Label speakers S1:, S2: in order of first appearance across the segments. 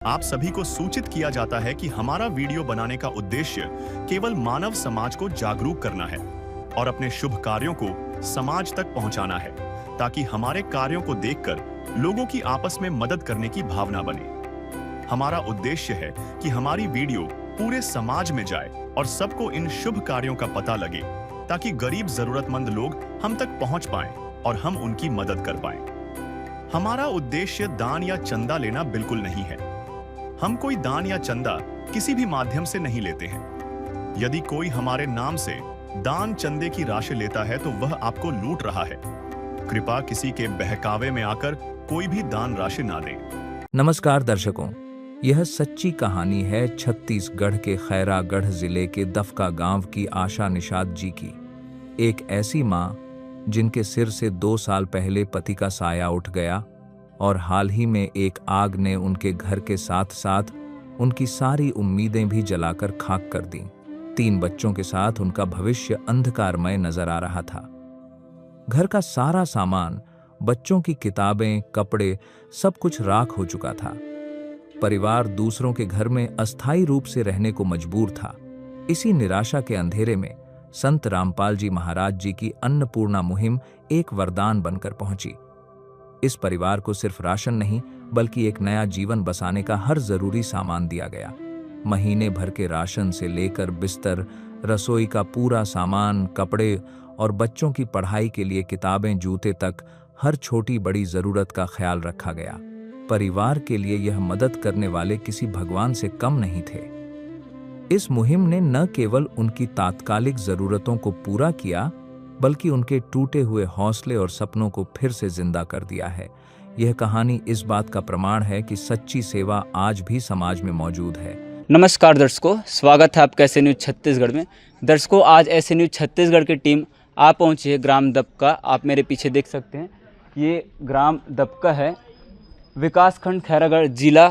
S1: आप सभी को सूचित किया जाता है कि हमारा वीडियो बनाने का उद्देश्य केवल मानव समाज को जागरूक करना है और अपने शुभ कार्यों को समाज तक पहुंचाना है, ताकि हमारे कार्यों को देखकर लोगों की आपस में मदद करने की भावना बने। हमारा उद्देश्य है कि हमारी वीडियो पूरे समाज में जाए और सबको इन शुभ कार्यों का पता लगे, ताकि गरीब जरूरतमंद लोग हम तक पहुंच पाएं और हम उनकी मदद कर पाएं। हमारा उद्देश्य दान या चंदा लेना बिल्कुल नहीं है। हम कोई दान या चंदा किसी भी माध्यम से नहीं लेते हैं। यदि कोई हमारे नाम से दान चंदे की राशि लेता है तो वह आपको लूट रहा है। कृपया किसी के बहकावे में आकर कोई भी दान राशि ना दें।
S2: नमस्कार दर्शकों, यह सच्ची कहानी है छत्तीसगढ़ के खैरागढ़ जिले के दफका गांव की आशा निषाद जी की। एक ऐसी मां जिनके सिर से 2 साल पहले पति का साया उठ गया और हाल ही में एक आग ने उनके घर के साथ साथ उनकी सारी उम्मीदें भी जलाकर खाक कर दी। 3 बच्चों के साथ उनका भविष्य अंधकारमय नजर आ रहा था। घर का सारा सामान, बच्चों की किताबें, कपड़े, सब कुछ राख हो चुका था। परिवार दूसरों के घर में अस्थायी रूप से रहने को मजबूर था। इसी निराशा के अंधेरे में संत रामपाल जी महाराज जी की अन्नपूर्णा मुहिम एक वरदान बनकर पहुंची। इस परिवार को सिर्फ राशन नहीं बल्कि एक नया जीवन बसाने का हर जरूरी सामान दिया गया। महीने भर के राशन से लेकर बिस्तर, रसोई का पूरा सामान, कपड़े और बच्चों की पढ़ाई के लिए किताबें, जूते तक हर छोटी बड़ी जरूरत का ख्याल रखा गया। परिवार के लिए यह मदद करने वाले किसी भगवान से कम नहीं थे। इस मुहिम ने न केवल उनकी तात्कालिक जरूरतों को पूरा किया बल्कि उनके टूटे हुए हौसले और सपनों को फिर से जिंदा कर दिया है। यह कहानी इस बात का प्रमाण है कि सच्ची सेवा आज भी समाज में मौजूद है।
S3: नमस्कार दर्शकों, स्वागत है आपका ऐसे न्यूज छत्तीसगढ़ में। दर्शकों, आज ऐसे न्यूज छत्तीसगढ़ की टीम आ पहुंची है ग्राम दबका। आप मेरे पीछे देख सकते हैं, ये ग्राम दबका है, विकासखंड खैरागढ़, जिला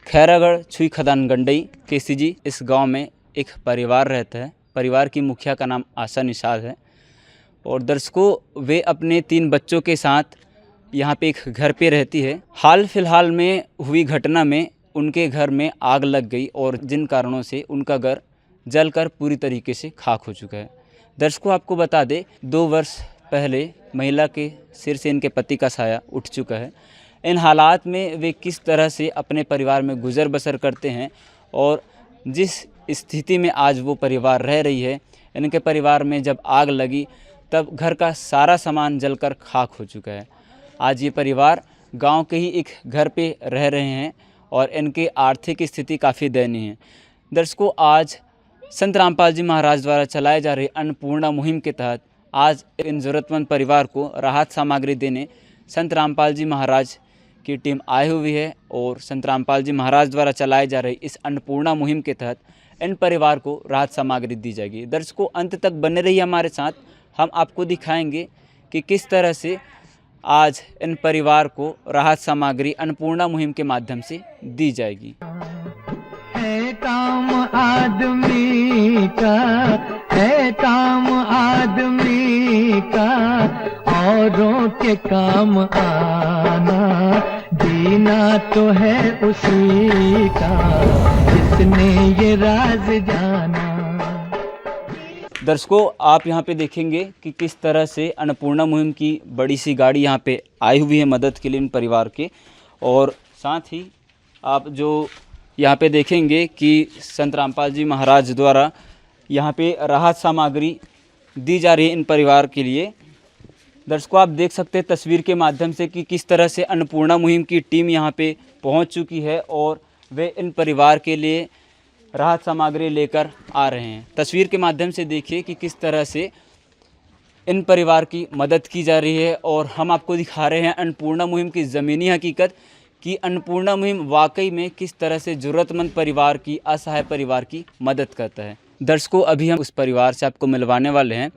S3: खैरागढ़, छुई खदान गंडई केसीजी। इस गाँव में एक परिवार रहता है। परिवार की मुखिया का नाम आशा निषाद है। और दर्शकों, वे अपने 3 बच्चों के साथ यहाँ पे एक घर पे रहती है। हाल फिलहाल में हुई घटना में उनके घर में आग लग गई और जिन कारणों से उनका घर जलकर पूरी तरीके से खाक हो चुका है। दर्शकों, आपको बता दें, 2 वर्ष पहले महिला के सिर से इनके पति का साया उठ चुका है। इन हालात में वे किस तरह से अपने परिवार में गुजर बसर करते हैं और जिस स्थिति में आज वो परिवार रह रही है, इनके परिवार में जब आग लगी तब घर का सारा सामान जलकर खाक हो चुका है। आज ये परिवार गांव के ही एक घर पे रह रहे हैं और इनकी आर्थिक स्थिति काफ़ी दयनीय है। दर्शकों, आज संत रामपाल जी महाराज द्वारा चलाए जा रहे अन्नपूर्णा मुहिम के तहत आज इन ज़रूरतमंद परिवार को राहत सामग्री देने संत रामपाल जी महाराज की टीम आई हुई है। और संत रामपाल जी महाराज द्वारा चलाए जा रही इस अन्नपूर्णा मुहिम के तहत इन परिवार को राहत सामग्री दी जाएगी। दर्शकों, अंत तक बने रहिए हमारे साथ। हम आपको दिखाएंगे कि किस तरह से आज इन परिवार को राहत सामग्री अन्नपूर्णा मुहिम के माध्यम से दी जाएगी।
S4: है काम आदमी का, है काम आदमी का, औरों के काम आना, जीना तो है उसी का जिसने ये राज जाना।
S3: दर्शकों, आप यहाँ पे देखेंगे कि किस तरह से अन्नपूर्णा मुहिम की बड़ी सी गाड़ी यहाँ पे आई हुई है मदद के लिए इन परिवार के। और साथ ही आप जो यहाँ पे देखेंगे कि संत रामपाल जी महाराज द्वारा यहाँ पे राहत सामग्री दी जा रही है इन परिवार के लिए। दर्शकों, आप देख सकते हैं तस्वीर के माध्यम से कि किस तरह से अन्नपूर्णा मुहिम की टीम यहाँ पे पहुँच चुकी है और वे इन परिवार के लिए राहत सामग्री लेकर आ रहे हैं। तस्वीर के माध्यम से देखिए कि किस तरह से इन परिवार की मदद की जा रही है। और हम आपको दिखा रहे हैं अन्नपूर्णा मुहिम की ज़मीनी हकीकत कि अन्नपूर्णा मुहिम वाकई में किस तरह से ज़रूरतमंद परिवार की, असहाय परिवार की मदद करता है। दर्शकों, अभी हम उस परिवार से आपको मिलवाने वाले हैं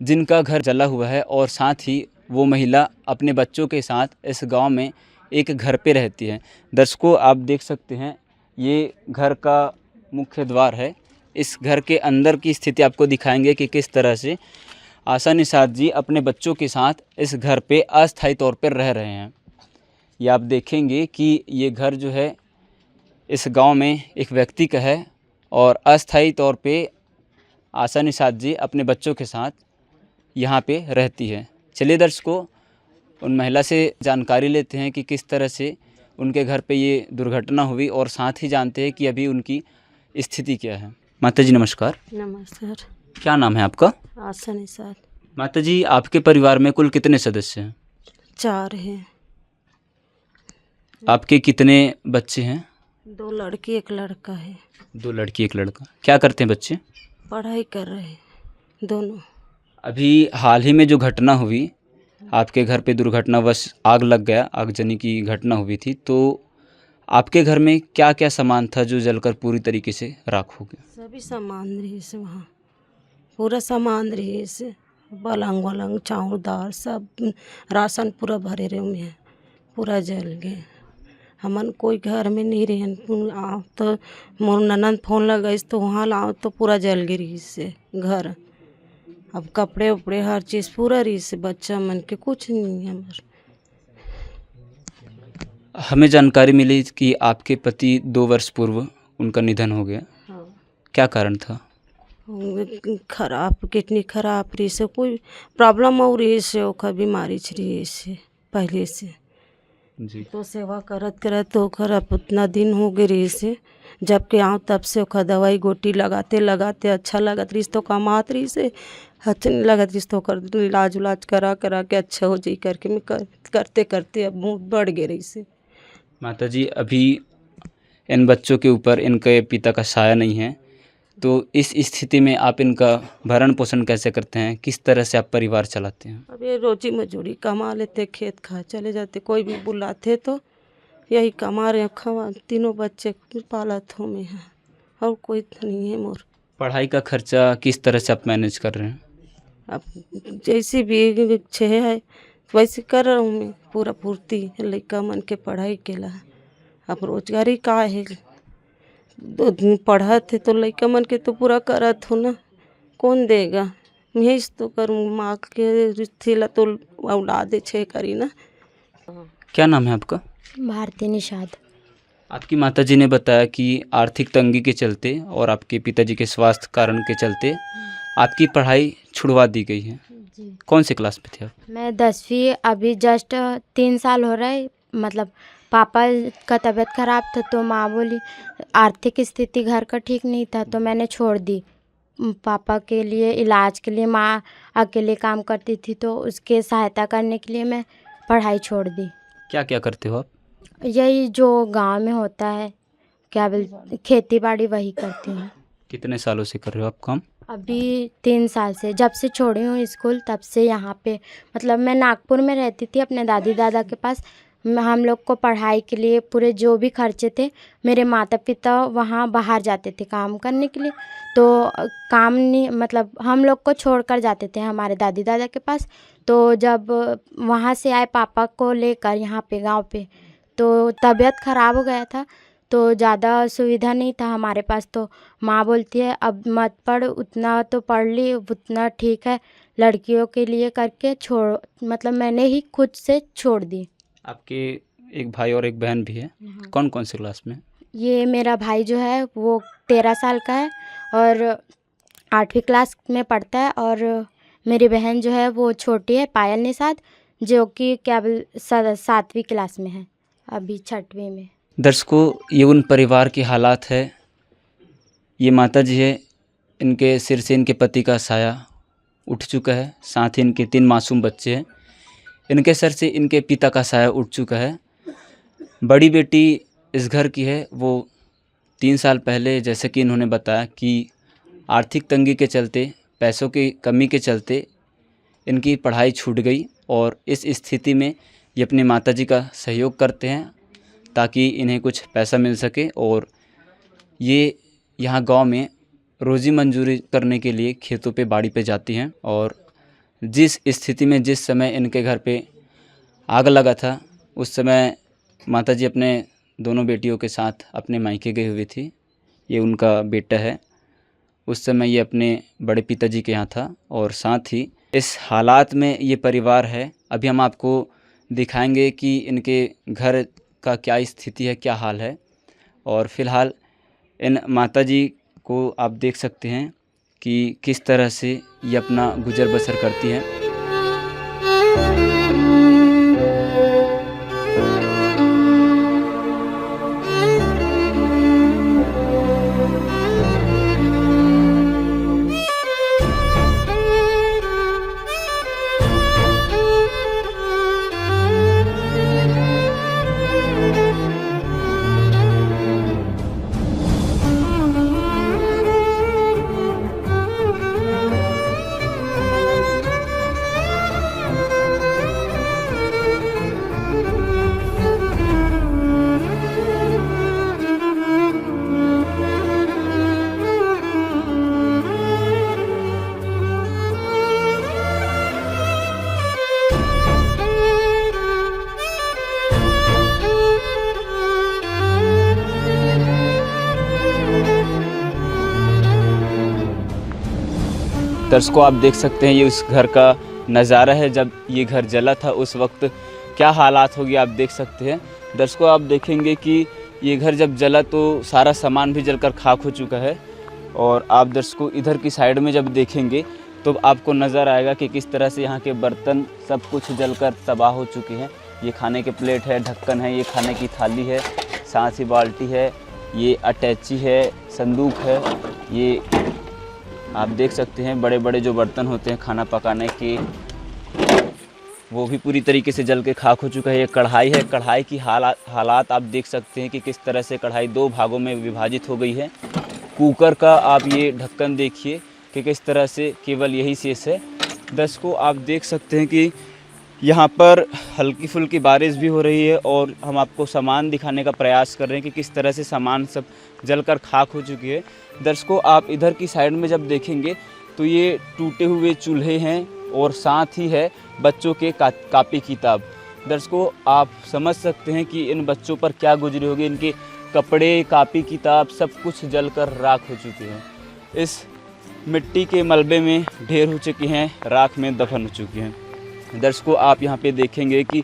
S3: जिनका घर जला हुआ है और साथ ही वो महिला अपने बच्चों के साथ इस गाँव में एक घर पर रहती है। दर्शकों, आप देख सकते हैं, ये घर का मुख्य द्वार है। इस घर के अंदर की स्थिति आपको दिखाएंगे कि किस तरह से आशा निषाद जी अपने बच्चों के साथ इस घर पे अस्थायी तौर पर रह रहे हैं। ये आप देखेंगे कि ये घर जो है इस गांव में एक व्यक्ति का है और अस्थायी तौर पे आशा निषाद जी अपने बच्चों के साथ यहाँ पे रहती है। चलिए दर्शकों, उन महिला से जानकारी लेते हैं कि किस तरह से उनके घर पे ये दुर्घटना हुई और साथ ही जानते हैं कि अभी उनकी स्थिति क्या है। माता जी नमस्कार।
S5: नमस्कार।
S3: क्या नाम है आपका?
S5: आशा निषाद।
S3: माता जी, आपके परिवार में कुल कितने सदस्य हैं?
S5: 4 हैं।
S3: आपके कितने बच्चे हैं?
S5: 2 लड़की 1 लड़का है।
S3: 2 लड़की 1 लड़का। क्या करते हैं बच्चे?
S5: पढ़ाई कर रहे हैं दोनों।
S3: अभी हाल ही में जो घटना हुई, आपके घर पे दुर्घटनावश आग लग गया, आगजनी की घटना हुई थी, तो आपके घर में क्या क्या सामान था जो जलकर पूरी तरीके से राख हो गया?
S5: सभी सामान रही से वहाँ, पूरा सामान रही से, पलंग वलंग चाउर दाल सब राशन पूरा भरे रहे में पूरा जल गए। हमन कोई घर में नहीं रहे। आओ तो मोर ननद फोन लगाइस तो वहाँ लाओ तो पूरा जल गई रही से घर। अब कपड़े उपड़े हर चीज़ पूरा रही से, बच्चा मन के कुछ नहीं है हमारे।
S3: हमें जानकारी मिली कि आपके पति 2 वर्ष पूर्व उनका निधन हो गया।
S5: हाँ।
S3: क्या कारण था?
S5: खराब किडनी खराब रही से, कोई प्रॉब्लम और रही से, ओखर बीमारी रही से पहले से
S3: जी।
S5: तो सेवा करत करत तो ओखर अब उतना दिन हो गए रही से, जब के आओ तब से ओखर दवाई गोटी लगाते लगाते अच्छा लगत रही तो कमात रही से, अच्छा नहीं लगत रही तो ओखर इलाज उलाज करा करा के अच्छा हो जाई करके मैं करते करते अब बहुत बढ़ गए रही से।
S3: माता जी, अभी इन बच्चों के ऊपर इनके पिता का साया नहीं है, तो इस स्थिति में आप इनका भरण पोषण कैसे करते हैं? किस तरह से आप परिवार चलाते हैं?
S5: अब ये रोजी मजदूरी कमा लेते, खेत खा चले जाते, कोई भी बुलाते तो यही कमा रहे खवा, तीनों बच्चे पालत हो में है और कोई नहीं है मोर।
S3: पढ़ाई का खर्चा किस तरह से आप मैनेज कर रहे हैं?
S5: अब जैसे भी छे है वैसे कर रहा हूँ मैं, पूरा पूर्ति लड़का मन के पढ़ाई केला। अब रोजगारी का है, 2 दिन पढ़ा थे तो लड़का मन के तो पूरा करत हो ना, कौन देगा? मैं तो करूँ माँ के थिला तो औलाद छे करी ना।
S3: क्या नाम है आपका?
S6: भारती निषाद।
S3: आपकी माताजी ने बताया कि आर्थिक तंगी के चलते और आपके पिताजी के स्वास्थ्य कारण के चलते आपकी पढ़ाई छुड़वा दी गई है।
S6: जी।
S3: कौन से क्लास में थे आप?
S6: मैं 10वीं, अभी जस्ट 3 साल हो रहा है। मतलब पापा का तबीयत ख़राब था तो माँ बोली, आर्थिक स्थिति घर का ठीक नहीं था तो मैंने छोड़ दी। पापा के लिए इलाज के लिए माँ अकेले काम करती थी तो उसके सहायता करने के लिए मैं पढ़ाई छोड़ दी।
S3: क्या क्या करते हो आप?
S6: यही जो गांव में होता है, क्या बोल, खेती बाड़ी वही करती हूँ।
S3: कितने सालों से कर रहे हो आप काम?
S6: अभी 3 साल से, जब से छोड़ी हूँ स्कूल तब से यहाँ पे, मतलब मैं नागपुर में रहती थी अपने दादी दादा के पास। हम लोग को पढ़ाई के लिए पूरे जो भी खर्चे थे, मेरे माता पिता वहाँ बाहर जाते थे काम करने के लिए, तो काम नहीं, मतलब हम लोग को छोड़ कर जाते थे हमारे दादी दादा के पास। तो जब वहाँ से आए पापा को लेकर यहाँ पे गांव पे, तो तबीयत ख़राब हो गया था तो ज़्यादा सुविधा नहीं था हमारे पास। तो माँ बोलती है अब मत पढ़, उतना तो पढ़ ली उतना ठीक है, लड़कियों के लिए करके छोड़, मतलब मैंने ही खुद से छोड़ दी।
S3: आपके एक भाई और एक बहन भी है, कौन कौन से क्लास में?
S6: ये मेरा भाई जो है वो 13 साल का है और 8वीं क्लास में पढ़ता है, और मेरी बहन जो है वो छोटी है, पायल निषाद, जो कि क्या 7वीं क्लास में है, अभी 6वीं में।
S3: दर्शकों, ये उन परिवार के हालात है। ये माता जी है, इनके सिर से इनके पति का साया उठ चुका है, साथ ही इनके 3 मासूम बच्चे हैं। इनके सर से इनके पिता का साया उठ चुका है। बड़ी बेटी इस घर की है, वो 3 साल पहले, जैसे कि इन्होंने बताया कि आर्थिक तंगी के चलते, पैसों की कमी के चलते इनकी पढ़ाई छूट गई और इस स्थिति में ये अपनी माताजी का सहयोग करते हैं ताकि इन्हें कुछ पैसा मिल सके, और ये यहाँ गांव में रोज़ी मंजूरी करने के लिए खेतों पे बाड़ी पे जाती हैं। और जिस स्थिति में, जिस समय इनके घर पे आग लगा था, उस समय माताजी अपने दोनों बेटियों के साथ अपने मायके गई हुई थी। ये उनका बेटा है, उस समय ये अपने बड़े पिताजी के यहाँ था, और साथ ही इस हालात में ये परिवार है। अभी हम आपको दिखाएंगे कि इनके घर का क्या स्थिति है, क्या हाल है। और फिलहाल इन माताजी को आप देख सकते हैं कि किस तरह से ये अपना गुजर बसर करती हैं। दर्शकों आप देख सकते हैं ये उस घर का नज़ारा है। जब ये घर जला था उस वक्त क्या हालात हो गए आप देख सकते हैं। दर्शकों आप देखेंगे कि ये घर जब जला तो सारा सामान भी जलकर खाक हो चुका है। और आप दर्शकों इधर की साइड में जब देखेंगे तो आपको नज़र आएगा कि किस तरह से यहाँ के बर्तन सब कुछ जलकर तबाह हो चुके हैं। ये खाने के प्लेट है, ढक्कन है, ये खाने की थाली है, साथ ही बाल्टी है, ये अटैची है, संदूक है। ये आप देख सकते हैं बड़े बड़े जो बर्तन होते हैं खाना पकाने के, वो भी पूरी तरीके से जल के खाक हो चुका है। ये कढ़ाई है, कढ़ाई की हालात आप देख सकते हैं कि किस तरह से कढ़ाई 2 भागों में विभाजित हो गई है। कुकर का आप ये ढक्कन देखिए कि किस तरह से केवल यही शेष है। दर्शकों आप देख सकते हैं कि यहाँ पर हल्की फुल्की बारिश भी हो रही है और हम आपको सामान दिखाने का प्रयास कर रहे हैं कि किस तरह से सामान सब जलकर खाक हो चुकी है। दर्शकों आप इधर की साइड में जब देखेंगे तो ये टूटे हुए चूल्हे हैं और साथ ही है बच्चों के कापी किताब। दर्शकों आप समझ सकते हैं कि इन बच्चों पर क्या गुजरी होगी। इनके कपड़े, कापी किताब सब कुछ जलकर राख हो चुके हैं। इस मिट्टी के मलबे में ढेर हो चुकी हैं, राख में दफन हो चुकी हैं। दर्शकों आप यहाँ पे देखेंगे कि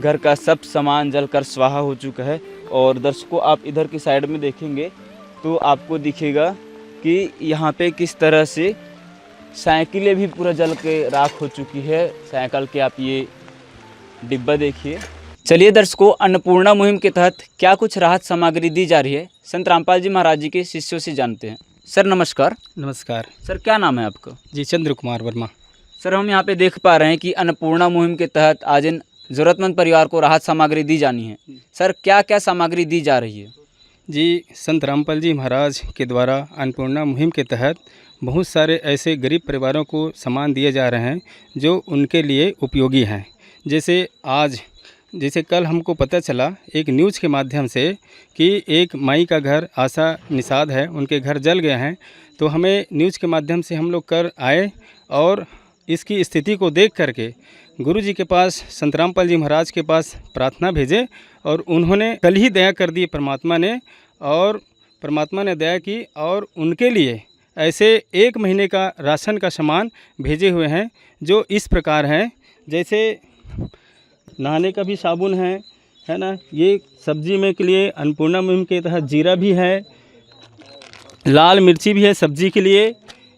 S3: घर का सब सामान जलकर स्वाहा हो चुका है। और दर्शकों आप इधर की साइड में देखेंगे तो आपको दिखेगा कि यहाँ पे किस तरह से साइकिलें भी पूरा जल के राख हो चुकी है। साइकिल के आप ये डिब्बा देखिए। चलिए दर्शकों अन्नपूर्णा मुहिम के तहत क्या कुछ राहत सामग्री दी जा रही है संत रामपाल जी महाराज जी के शिष्यों से जानते हैं। सर नमस्कार।
S7: नमस्कार।
S3: सर क्या नाम है आपका?
S7: जी चंद्र कुमार वर्मा।
S3: सर हम यहाँ पे देख पा रहे हैं कि अन्नपूर्णा मुहिम के तहत आज इन ज़रूरतमंद परिवार को राहत सामग्री दी जानी है। सर क्या क्या सामग्री दी जा रही है?
S7: जी संत रामपाल जी महाराज के द्वारा अन्नपूर्णा मुहिम के तहत बहुत सारे ऐसे गरीब परिवारों को सामान दिए जा रहे हैं जो उनके लिए उपयोगी हैं। जैसे कल हमको पता चला एक न्यूज़ के माध्यम से कि एक माई का घर आशा निषाद है, उनके घर जल गए हैं। तो हमें न्यूज़ के माध्यम से हम लोग कर आए और इसकी स्थिति को देख करके गुरु जी के पास, संत रामपाल जी महाराज के पास प्रार्थना भेजे और उन्होंने कल ही दया कर दी परमात्मा ने, और परमात्मा ने दया की और उनके लिए ऐसे 1 महीने का राशन का सामान भेजे हुए हैं जो इस प्रकार हैं। जैसे नहाने का भी साबुन है ना, ये सब्जी में के लिए अन्नपूर्णा मुहिम के तहत जीरा भी है, लाल मिर्ची भी है सब्जी के लिए,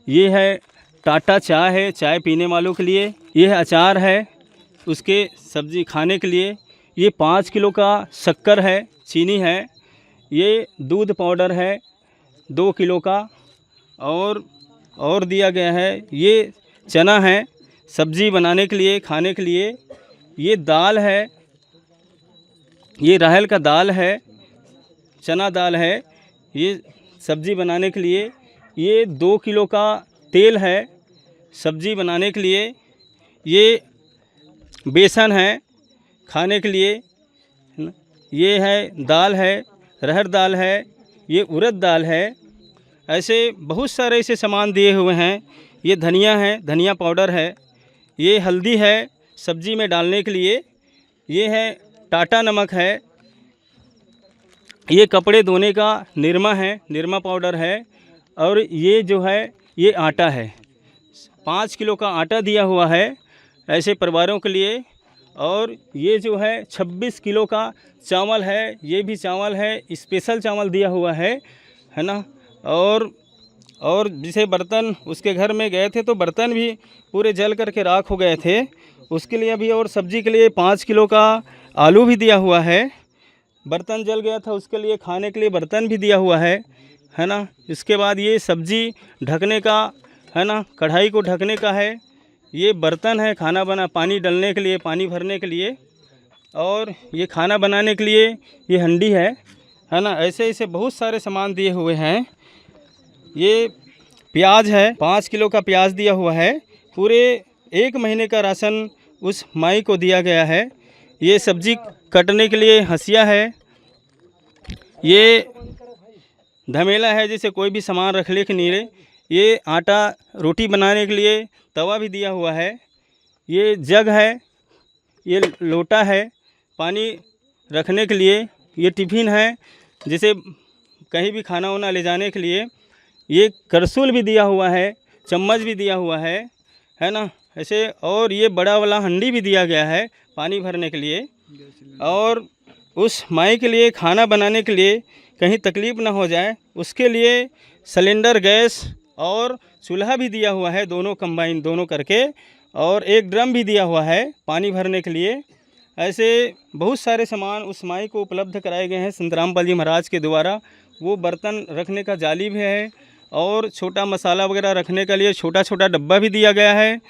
S7: ये है टाटा चाय है चाय पीने वालों के लिए, ये है अचार है उसके सब्जी खाने के लिए, ये 5 किलो का शक्कर है, चीनी है, ये दूध पाउडर है 2 किलो का, और दिया गया है ये चना है सब्जी बनाने के लिए खाने के लिए, ये दाल है, ये राहल का दाल है, चना दाल है ये सब्जी बनाने के लिए, ये 2 किलो का तेल है सब्जी बनाने के लिए, ये बेसन है खाने के लिए, ये है दाल है रहर दाल है, ये उड़द दाल है। ऐसे बहुत सारे ऐसे सामान दिए हुए हैं। ये धनिया है, धनिया पाउडर है, ये हल्दी है सब्जी में डालने के लिए, ये है टाटा नमक है, ये कपड़े धोने का निरमा है, निरमा पाउडर है, और ये जो है ये आटा है, 5 किलो का आटा दिया हुआ है ऐसे परिवारों के लिए। और ये जो है 26 किलो का चावल है, ये भी चावल है, स्पेशल चावल दिया हुआ है ना। और जिसे बर्तन उसके घर में गए थे तो बर्तन भी पूरे जल करके राख हो गए थे, उसके लिए भी। और सब्जी के लिए 5 किलो का आलू भी दिया हुआ है। बर्तन जल गया था, उसके लिए खाने के लिए बर्तन भी दिया हुआ है ना। इसके बाद ये सब्जी ढकने का है ना, कढ़ाई को ढकने का है। ये बर्तन है खाना बना, पानी डालने के लिए, पानी भरने के लिए। और ये खाना बनाने के लिए ये हंडी है ना। ऐसे ऐसे बहुत सारे सामान दिए हुए हैं। ये प्याज है, 5 किलो का प्याज दिया हुआ है। पूरे 1 महीने का राशन उस माई को दिया गया है। ये सब्जी कटने के लिए हंसिया है। ये धमेला है, जैसे कोई भी सामान रख ले के नहीं रहे। ये आटा रोटी बनाने के लिए तवा भी दिया हुआ है। ये जग है, ये लोटा है पानी रखने के लिए। ये टिफ़िन है, जिसे कहीं भी खाना वाना ले जाने के लिए। ये करछुल भी दिया हुआ है, चम्मच भी दिया हुआ है ना ऐसे। और ये बड़ा वाला हंडी भी दिया गया है पानी भरने के लिए। और उस माई के लिए खाना बनाने के लिए कहीं तकलीफ़ ना हो जाए, उसके लिए सिलेंडर गैस और चूल्हा भी दिया हुआ है, दोनों कंबाइन दोनों करके। और एक ड्रम भी दिया हुआ है पानी भरने के लिए। ऐसे बहुत सारे सामान उस माई को उपलब्ध कराए गए हैं संत रामपाल जी महाराज के द्वारा। वो बर्तन रखने का जाली भी है, और छोटा मसाला वगैरह रखने के लिए छोटा छोटा डब्बा भी दिया गया है।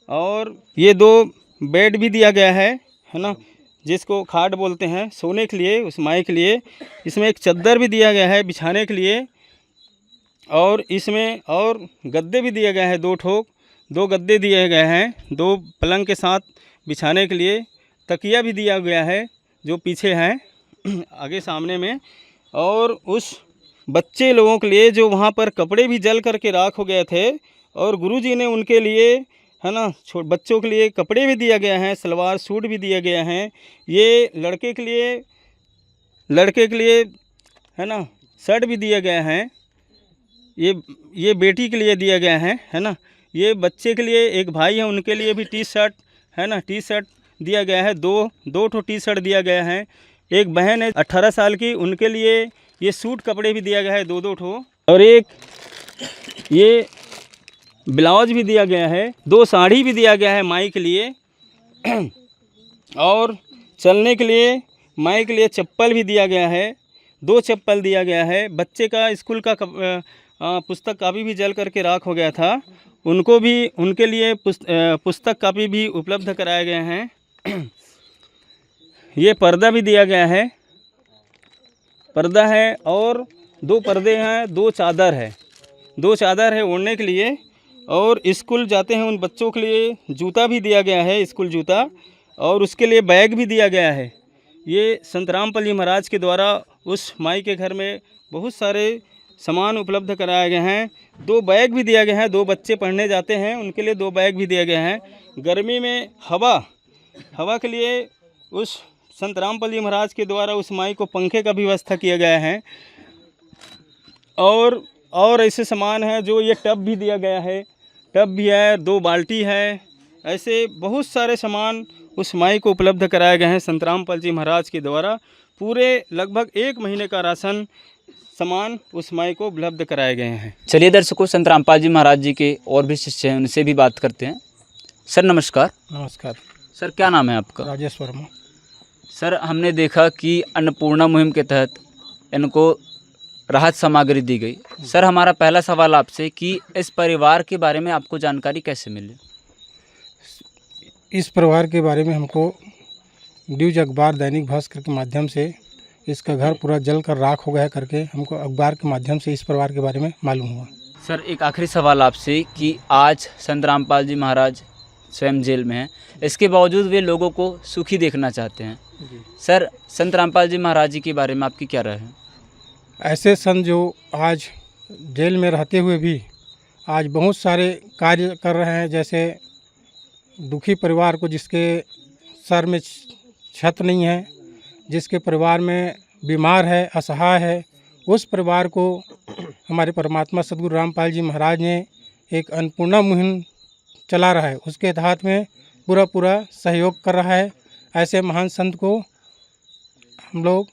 S7: और ये 2 बेड भी दिया गया है ना, जिसको खाट बोलते हैं, सोने के लिए उस माई के लिए। इसमें एक चद्दर भी दिया गया है बिछाने के लिए। और इसमें और गद्दे भी दिए गए हैं, 2 गद्दे दिए गए हैं, 2 पलंग के साथ बिछाने के लिए। तकिया भी दिया गया है जो पीछे हैं आगे सामने में। और उस बच्चे लोगों के लिए जो वहाँ पर कपड़े भी जल करके राख हो गए थे, और गुरुजी ने उनके लिए है ना बच्चों के लिए कपड़े भी दिया गया है, सलवार सूट भी दिए गए हैं। ये लड़के के लिए है ना शर्ट भी दिए गए हैं। ये बेटी के लिए दिया गया है ना। ये बच्चे के लिए एक भाई है, उनके लिए भी टी शर्ट है ना, टी शर्ट दिया गया है। 2 ठो टी शर्ट दिया गया है। एक बहन है 18 साल की, उनके लिए ये सूट कपड़े भी दिया गया है 2 ठो। और एक ये ब्लाउज भी दिया गया है, 2 साड़ी भी दिया गया है माई के लिए। और चलने के लिए माई के लिए चप्पल भी दिया गया है, 2 चप्पल दिया गया है। बच्चे का स्कूल का पुस्तक कापी भी जल करके राख हो गया था, उनको भी उनके लिए पुस्तक कापी भी उपलब्ध कराए गए हैं। ये पर्दा भी दिया गया है, पर्दा है। और 2 पर्दे हैं, 2 चादर है, 2 चादर है ओढ़ने के लिए। और स्कूल जाते हैं उन बच्चों के लिए जूता भी दिया गया है, स्कूल जूता। और उसके लिए बैग भी दिया गया है। ये संत रामपाल जी महाराज के द्वारा उस माई के घर में बहुत सारे सामान उपलब्ध कराए गए हैं। 2 बैग भी दिया गया है, 2 बच्चे पढ़ने जाते हैं उनके लिए 2 बैग भी दिए गए हैं। गर्मी में हवा के लिए उस संत रामपाल जी महाराज के द्वारा उस माई को पंखे का भी व्यवस्था किया गया है। और ऐसे सामान हैं जो ये टब भी दिया गया है, टब भी है, 2 बाल्टी है। ऐसे बहुत सारे सामान उस माई को उपलब्ध कराए गए हैं संत रामपाल जी महाराज के द्वारा। पूरे लगभग 1 महीने का राशन सामान उस माई को उपलब्ध कराए गए हैं।
S3: चलिए दर्शकों, संत रामपाल जी महाराज जी के और भी शिष्य हैं, उनसे भी बात करते हैं। सर नमस्कार।
S7: नमस्कार
S3: सर, क्या नाम है आपका?
S7: राजेश वर्मा।
S3: सर, हमने देखा कि अन्नपूर्णा मुहिम के तहत इनको राहत सामग्री दी गई। सर, हमारा पहला सवाल आपसे कि इस परिवार के बारे में आपको जानकारी कैसे मिली?
S8: इस परिवार के बारे में हमको न्यूज अखबार दैनिक भास्कर के माध्यम से इसका घर पूरा जल कर राख हो गया करके हमको अखबार के माध्यम से इस परिवार के बारे में मालूम हुआ।
S3: सर, एक आखिरी सवाल आपसे कि आज संत रामपाल जी महाराज स्वयं जेल में हैं, इसके बावजूद वे लोगों को सुखी देखना चाहते हैं। सर, संत रामपाल जी महाराज जी के बारे में आपकी क्या राय है?
S8: ऐसे संत जो आज जेल में रहते हुए भी आज बहुत सारे कार्य कर रहे हैं, जैसे दुखी परिवार को जिसके सर में छत नहीं है, जिसके परिवार में बीमार है, असहाय है, उस परिवार को हमारे परमात्मा सद्गुरु रामपाल जी महाराज ने एक अन्नपूर्णा मुहिम चला रहा है। उसके तहत में पूरा सहयोग कर रहा है। ऐसे महान संत को हम लोग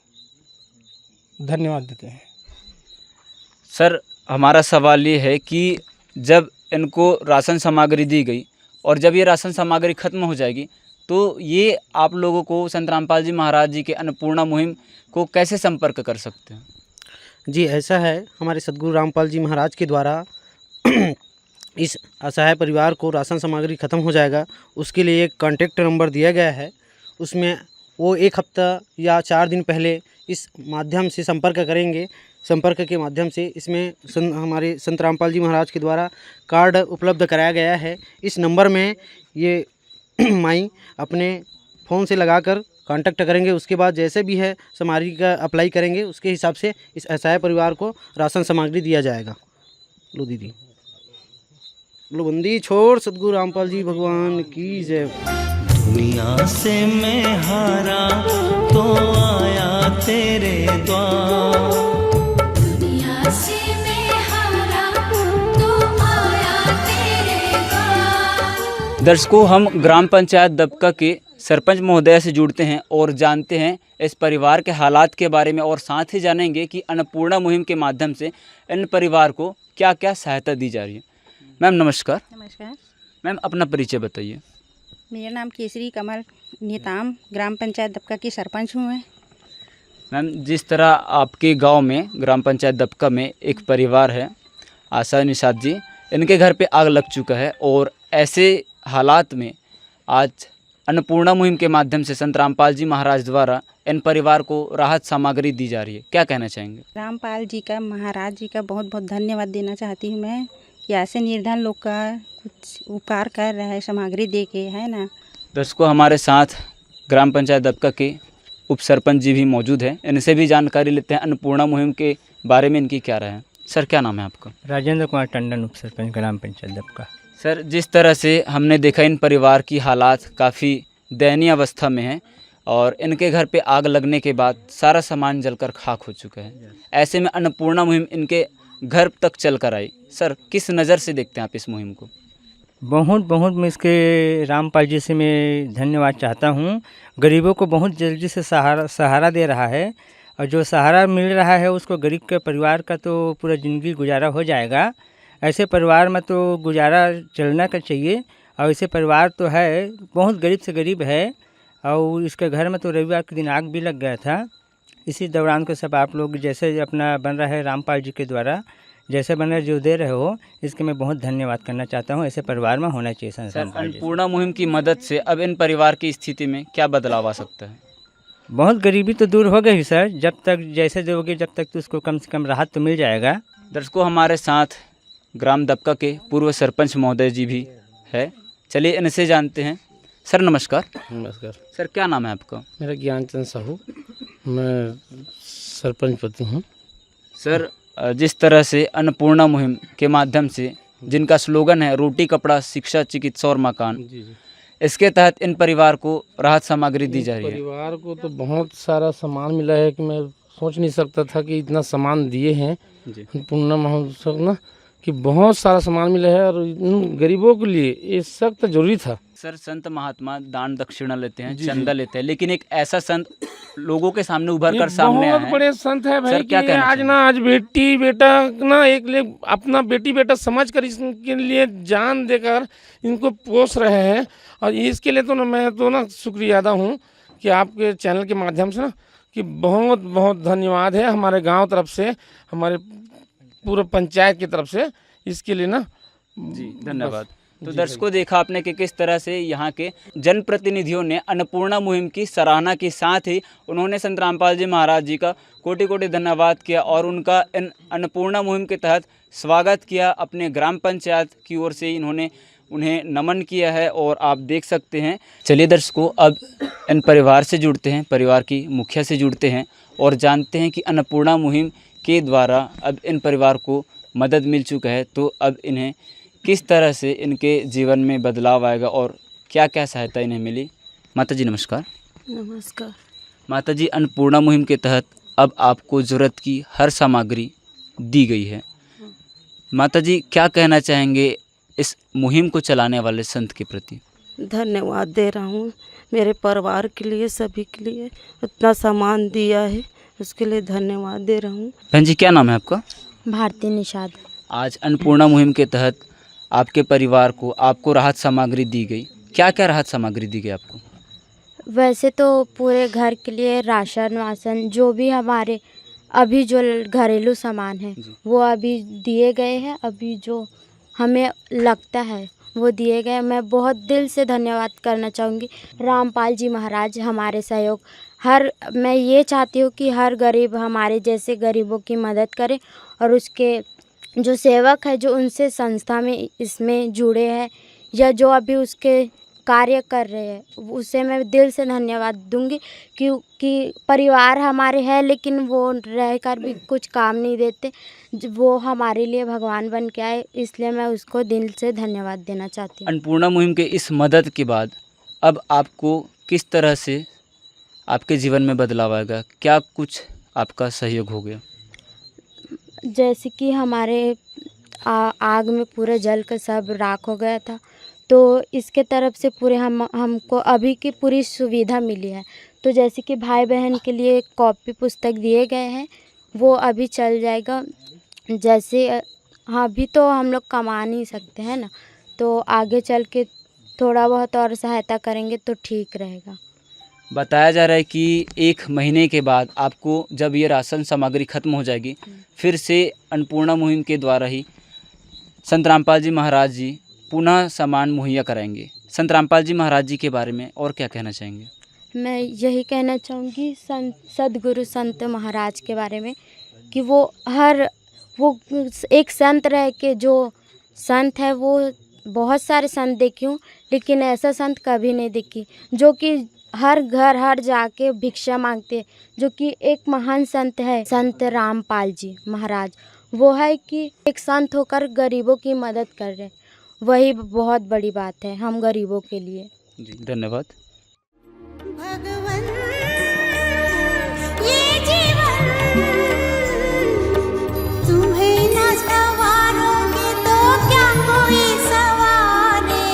S8: धन्यवाद देते हैं।
S3: सर हमारा सवाल ये है कि जब इनको राशन सामग्री दी गई और जब ये राशन सामग्री खत्म हो जाएगी तो ये आप लोगों को संत रामपाल जी महाराज जी के अन्नपूर्णा मुहिम को कैसे संपर्क कर सकते हैं?
S9: जी ऐसा है, हमारे सदगुरु रामपाल जी महाराज के द्वारा इस असहाय परिवार को राशन सामग्री ख़त्म हो जाएगा, उसके लिए एक कॉन्टैक्ट नंबर दिया गया है। उसमें वो 1 हफ्ता या 4 दिन पहले इस माध्यम से संपर्क करेंगे। संपर्क के माध्यम से इसमें हमारे संत रामपाल जी महाराज के द्वारा कार्ड उपलब्ध कराया गया है। इस नंबर में ये माई अपने फ़ोन से लगाकर कांटेक्ट करेंगे। उसके बाद जैसे भी है सामग्री का अप्लाई करेंगे, उसके हिसाब से इस असहाय परिवार को राशन सामग्री दिया जाएगा। लो दीदी, लो बंदी छोड़, सदगुरु रामपाल जी भगवान की जय।
S4: दुनिया से मैं हारा तो आया तेरे द्वार,
S10: दुनिया से मैं हारा तो आया तेरे द्वार।
S3: दर्शकों, हम ग्राम पंचायत दबका के सरपंच महोदय से जुड़ते हैं और जानते हैं इस परिवार के हालात के बारे में और साथ ही जानेंगे कि अन्नपूर्णा मुहिम के माध्यम से इन परिवार को क्या क्या सहायता दी जा रही है। मैम नमस्कार।
S11: नमस्कार
S3: मैम अपना परिचय बताइए।
S11: मेरा नाम केसरी कमल नेताम, ग्राम पंचायत दबका की सरपंच हूँ मैं।
S3: मैम जिस तरह आपके गांव में ग्राम पंचायत दबका में एक परिवार है आशा निषाद जी, इनके घर पे आग लग चुका है और ऐसे हालात में आज अन्नपूर्णा मुहिम के माध्यम से संत रामपाल जी महाराज द्वारा इन परिवार को राहत सामग्री दी जा रही है, क्या कहना चाहेंगे?
S11: रामपाल जी का, महाराज जी का बहुत बहुत धन्यवाद देना चाहती हूँ मैं कि ऐसे निर्धन लोग का कुछ उपकार कर रहा है सामग्री दे के, है ना।
S3: दर्शकों, हमारे साथ ग्राम पंचायत दबका के उप सरपंच जी भी मौजूद हैं, इनसे भी जानकारी लेते हैं अन्नपूर्णा मुहिम के बारे में इनकी क्या राय है। सर क्या नाम है आपका?
S12: राजेंद्र कुमार टंडन, उप सरपंच ग्राम पंचायत दबका।
S3: सर जिस तरह से हमने देखा इन परिवार की हालात काफ़ी दयनीय अवस्था में है और इनके घर पे आग लगने के बाद सारा सामान जलकर खाक हो चुका है, ऐसे में अन्नपूर्णा मुहिम इनके घर तक चल कर आई। सर किस नज़र से देखते हैं आप इस मुहिम को?
S12: बहुत बहुत मैं इसके रामपाल जी से मैं धन्यवाद चाहता हूँ। गरीबों को बहुत जल्दी से सहारा दे रहा है और जो सहारा मिल रहा है उसको गरीब के परिवार का तो पूरा ज़िंदगी गुजारा हो जाएगा। ऐसे परिवार में तो गुजारा चलना का चाहिए और ऐसे परिवार तो है बहुत गरीब से गरीब है और इसके घर में तो रविवार के दिन आग भी लग गया था। इसी दौरान को सब आप लोग जैसे अपना बन रहा है रामपाल जी के द्वारा जैसे बन रहा जो दे रहे हो, इसके मैं बहुत धन्यवाद करना चाहता हूँ। ऐसे परिवार में होना चाहिए।
S3: सर अन्नपूर्णा मुहिम की मदद से अब इन परिवार की स्थिति में क्या बदलाव आ सकता है?
S12: बहुत गरीबी तो दूर हो गई सर, जब तक जैसे दोगे जब तक तो उसको कम से कम राहत तो मिल जाएगा।
S3: दर्शकों, हमारे साथ ग्राम दबका के पूर्व सरपंच महोदय जी भी है, चलिए इनसे जानते हैं। सर नमस्कार।
S13: नमस्कार
S3: सर, क्या नाम है आपका?
S13: मेरा ज्ञानचंद साहू, मैं सरपंच पति हूँ।
S3: सर जिस तरह से अन्नपूर्णा मुहिम के माध्यम से जिनका स्लोगन है रोटी कपड़ा शिक्षा चिकित्सा और मकान, इसके तहत इन परिवार को राहत सामग्री दी जा रही है।
S13: परिवार को तो बहुत सारा सामान मिला है कि मैं सोच नहीं सकता था कि इतना सामान दिए हैं अन्नपूर्णा महोत्सव ना, कि बहुत सारा सामान मिला है और इन गरीबों के लिए ये सख्त जरूरी था।
S3: सर संत महात्मा दान दक्षिणा लेते हैं, चंदा लेते हैं, लेकिन एक ऐसा संत लोगों के सामने उभर कर सामने आया है।
S13: बहुत बड़े संत है भाई,
S3: क्या
S13: कि आज बेटी बेटा ना एक लिए अपना बेटी बेटा समझ कर इसके लिए जान देकर इनको पोस रहे हैं। और इसके लिए तो ना मैं तो ना शुक्रिया अदा हूँ कि आपके चैनल के माध्यम से ना कि बहुत बहुत धन्यवाद है हमारे गाँव तरफ से, हमारे पूरे पंचायत की तरफ से, इसके लिए ना
S3: जी धन्यवाद। तो दर्शकों, देखा आपने कि किस तरह से यहाँ के जनप्रतिनिधियों ने अन्नपूर्णा मुहिम की सराहना के साथ ही उन्होंने संत रामपाल जी महाराज जी का कोटि कोटि धन्यवाद किया और उनका इन अन्नपूर्णा मुहिम के तहत स्वागत किया। अपने ग्राम पंचायत की ओर से इन्होंने उन्हें नमन किया है और आप देख सकते हैं। चलिए दर्शकों, अब इन परिवार से जुड़ते हैं, परिवार की मुखिया से जुड़ते हैं और जानते हैं कि अन्नपूर्णा मुहिम के द्वारा अब इन परिवार को मदद मिल चुका है, तो अब इन्हें किस तरह से इनके जीवन में बदलाव आएगा और क्या क्या सहायता इन्हें मिली। माता जी नमस्कार।
S5: नमस्कार।
S3: माता जी, अन्नपूर्णा मुहिम के तहत अब आपको ज़रूरत की हर सामग्री दी गई है। माता जी क्या कहना चाहेंगे इस मुहिम को चलाने वाले संत के प्रति?
S5: धन्यवाद दे रहा हूँ मेरे परिवार के लिए, सभी के लिए उतना सामान दिया है, उसके लिए धन्यवाद दे रहा हूँ।
S3: बहन जी क्या नाम है आपका?
S6: भारती निषाद।
S3: आज अन्नपूर्णा मुहिम के तहत आपके परिवार को आपको राहत सामग्री दी गई। क्या क्या राहत सामग्री दी गई आपको?
S6: वैसे तो पूरे घर के लिए राशन वासन जो भी हमारे अभी जो घरेलू सामान है वो अभी दिए गए हैं। अभी जो हमें लगता है वो दिए गए। मैं बहुत दिल से धन्यवाद करना चाहूँगी रामपाल जी महाराज, हमारे सहयोग मैं ये चाहती हूँ कि हर गरीब हमारे जैसे गरीबों की मदद करे, और उसके जो सेवक है जो उनसे संस्था में इसमें जुड़े हैं या जो अभी उसके कार्य कर रहे हैं उसे मैं दिल से धन्यवाद दूंगी, क्योंकि परिवार हमारे है लेकिन वो रहकर भी कुछ काम नहीं देते, वो हमारे लिए भगवान बन के आए, इसलिए मैं उसको दिल से धन्यवाद देना चाहती हूँ।
S3: अन्नपूर्णा मुहिम के इस मदद के बाद अब आपको किस तरह से आपके जीवन में बदलाव आएगा? क्या कुछ आपका सहयोग हो गया?
S6: जैसे कि हमारे आग में पूरे जल का सब राख हो गया था, तो इसके तरफ से पूरे हमको अभी की पूरी सुविधा मिली है। तो जैसे कि भाई बहन के लिए कॉपी पुस्तक दिए गए हैं, वो अभी चल जाएगा। जैसे हाँ, अभी तो हम लोग कमा नहीं सकते हैं ना, तो आगे चल के थोड़ा बहुत और सहायता करेंगे तो ठीक रहेगा।
S3: बताया जा रहा है कि 1 महीने के बाद आपको जब ये राशन सामग्री खत्म हो जाएगी, फिर से अन्नपूर्णा मुहिम के द्वारा ही संत रामपाल जी महाराज जी पुनः सामान मुहैया कराएंगे। संत रामपाल जी महाराज जी के बारे में और क्या कहना चाहेंगे?
S6: मैं यही कहना चाहूँगी सदगुरु संत महाराज के बारे में कि वो एक संत रह के, जो संत है वो बहुत सारे संत देखी हूँ लेकिन ऐसा संत कभी नहीं देखी जो कि हर घर हर जाके भिक्षा मांगते, जो कि एक महान संत है संत रामपाल जी महाराज। वो है कि एक संत होकर गरीबों की मदद कर रहे, वही बहुत बड़ी बात है हम गरीबों के लिए।
S3: जी धन्यवाद।
S10: भगवन ये जीवन तुम्हें न सवारोगे तो क्या कोई सवारे,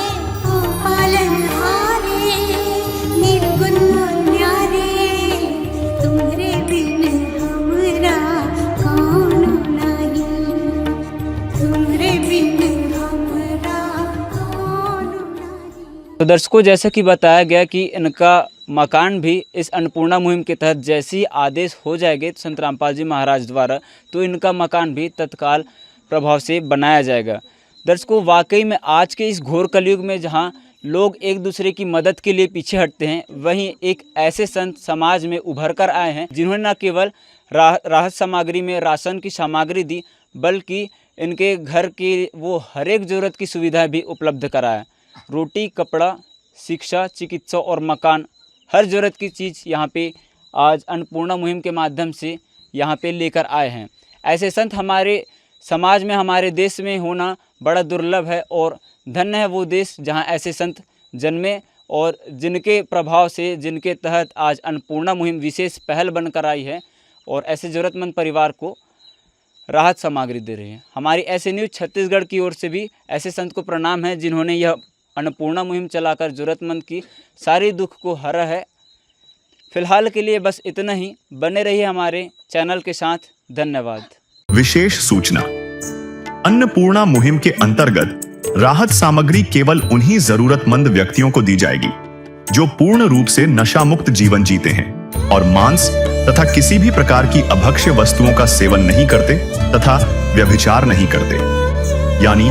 S10: ओ पालनहारे निर्गुण न्यारे, तुम्हारे बिन हमरा कौन नहीं, तुम्हारे बिन हमरा कौन नहीं।
S3: तो दर्शकों, जैसा कि बताया गया कि इनका मकान भी इस अन्नपूर्णा मुहिम के तहत जैसे ही आदेश हो जाएंगे संत रामपाल जी महाराज द्वारा, तो इनका मकान भी तत्काल प्रभाव से बनाया जाएगा। दर्शकों, वाकई में आज के इस घोर कलयुग में जहां लोग एक दूसरे की मदद के लिए पीछे हटते हैं, वहीं एक ऐसे संत समाज में उभर कर आए हैं जिन्होंने न केवल राहत सामग्री में राशन की सामग्री दी, बल्कि इनके घर की वो हर एक ज़रूरत की सुविधाएँ भी उपलब्ध कराया। रोटी, कपड़ा, शिक्षा, चिकित्सा और मकान, हर ज़रूरत की चीज़ यहाँ पे आज अन्नपूर्णा मुहिम के माध्यम से यहाँ पे लेकर आए हैं। ऐसे संत हमारे समाज में, हमारे देश में होना बड़ा दुर्लभ है, और धन्य है वो देश जहाँ ऐसे संत जन्मे और जिनके प्रभाव से, जिनके तहत आज अन्नपूर्णा मुहिम विशेष पहल बनकर आई है और ऐसे ज़रूरतमंद परिवार को राहत सामग्री दे रहे हैं। हमारी ऐसे न्यूज़ छत्तीसगढ़ की ओर से भी ऐसे संत को प्रणाम है जिन्होंने यह अन्नपूर्णा मुहिम चलाकर ज़रूरतमंद की सारी दुख को हरा है। फिलहाल के लिए बस इतना ही। बने रहिए हमारे चैनल के साथ। धन्यवाद।
S1: विशेष सूचना, अन्नपूर्णा मुहिम के अंतर्गत राहत सामग्री केवल उन्हीं जरूरतमंद व्यक्तियों को दी जाएगी जो पूर्ण रूप से नशा मुक्त जीवन जीते हैं और मांस तथा किसी भी प्रकार की अभक्ष्य वस्तुओं का सेवन नहीं करते तथा व्यभिचार नहीं करते, यानी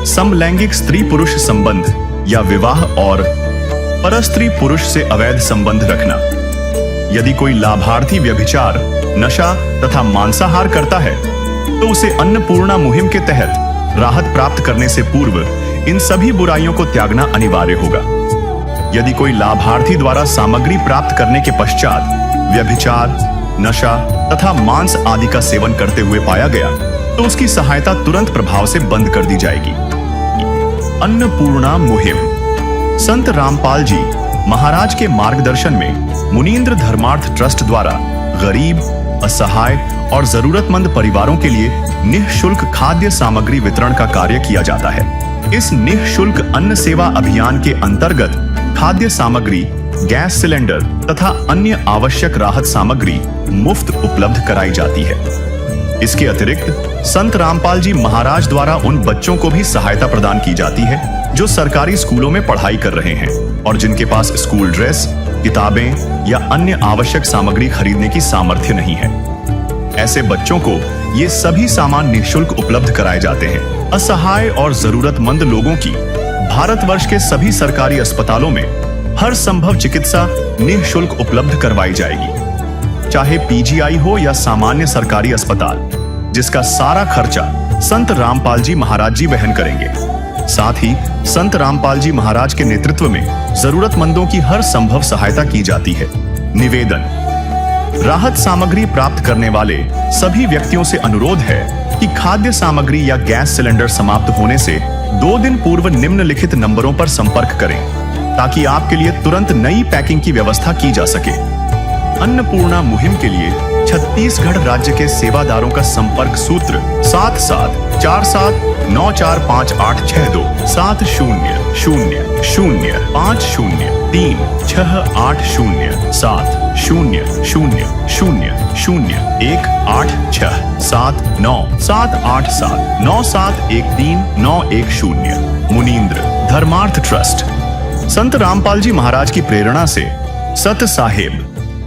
S1: समलैंगिक स्त्री पुरुष संबंध या विवाह और परस्त्री पुरुष से अवैध संबंध रखना। यदि कोई लाभार्थी व्यभिचार, नशा तथा मांसाहार करता है तो उसे अन्नपूर्णा मुहिम के तहत राहत प्राप्त करने से पूर्व इन सभी बुराइयों को त्यागना अनिवार्य होगा। यदि कोई लाभार्थी द्वारा सामग्री प्राप्त करने के पश्चात व्यभिचार, नशा तथा मांस आदि का सेवन करते हुए पाया गया तो उसकी सहायता तुरंत प्रभाव से बंद कर दी जाएगी। अन्नपूर्णा मुहिम संत रामपाल जी महाराज के मार्गदर्शन में मुनीन्द्र धर्मार्थ ट्रस्ट द्वारा गरीब, असहाय और जरूरतमंद परिवारों के लिए निःशुल्क खाद्य सामग्री वितरण का कार्य किया जाता है। इस निःशुल्क अन्न सेवा अभियान के अंतर्गत खाद्य सामग्री गैस सिलेंडर तथा अन्य आवश्यक राहत सामग्री मुफ्त उपलब्ध कराई जाती है। इसके अतिरिक्त संत रामपाल जी महाराज द्वारा उन बच्चों को भी सहायता प्रदान की जाती है जो सरकारी स्कूलों में पढ़ाई कर रहे हैं और जिनके पास स्कूल ड्रेस, किताबें या अन्य आवश्यक सामग्री खरीदने की सामर्थ्य नहीं है। ऐसे बच्चों को ये सभी सामान निःशुल्क उपलब्ध कराए जाते हैं। असहाय और जरूरतमंद लोगों की भारतवर्ष के सभी सरकारी अस्पतालों में हर संभव चिकित्सा निःशुल्क उपलब्ध करवाई जाएगी, चाहे पीजीआई हो या सामान्य सरकारी अस्पताल, जिसका सारा खर्चा संत रामपाल जी महाराज जी वहन करेंगे। साथ ही संत रामपाल जी महाराज के नेतृत्व में जरूरतमंदों की हर संभव सहायता की जाती है। निवेदन: राहत सामग्री प्राप्त करने वाले सभी व्यक्तियों से अनुरोध है कि खाद्य सामग्री या गैस सिलेंडर समाप्त होने से 2 दिन पूर्व निम्नलिखित नंबरों पर संपर्क करें ताकि आपके लिए तुरंत नई पैकिंग की व्यवस्था की जा सके। अन्नपूर्णा मुहिम के लिए छत्तीसगढ़ राज्य के सेवादारों का संपर्क सूत्र 7747945862 7000500187 मुनींद्र धर्मार्थ ट्रस्ट। संत रामपाल जी महाराज की प्रेरणा से सत साहेब